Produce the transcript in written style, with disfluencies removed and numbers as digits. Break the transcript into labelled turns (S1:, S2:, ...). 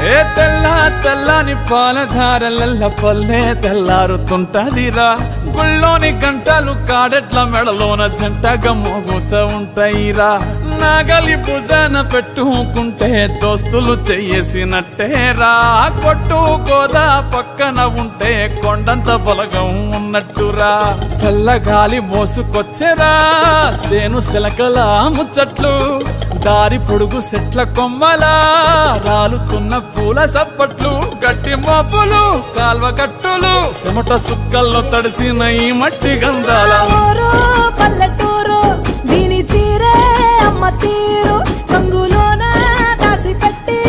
S1: ఏ తెల్లని పాలధారలల్ల పల్లె తెల్లారుతుంటదిరా గుళ్ళోని గంటలు కాడెట్ల మెడలోన జంటగా మోగుతూ ఉంటాయిరా నాగలి భుజాన పెట్టుకుంటే దోస్తులు చెయ్యేసినట్టేరా కొట్టు గోదా పక్కన ఉంటే కొండంత బలగం ఉన్నట్టురా చల్లగాలి మోసుకొచ్చెరా సేను శిలకల ముచ్చట్లు దారి పొడుగు చెట్ల కొమ్మలా రాలుతున్న పూల సప్పట్లు గట్టి మోపులు కాల్వ గట్టులు చెమట సుక్కల్లో తడిసిన ఈ మట్టి గంధాల
S2: పల్లెటూరు దీని తీరే అమ్మ తీరు కంగులోన దాసి పెట్టి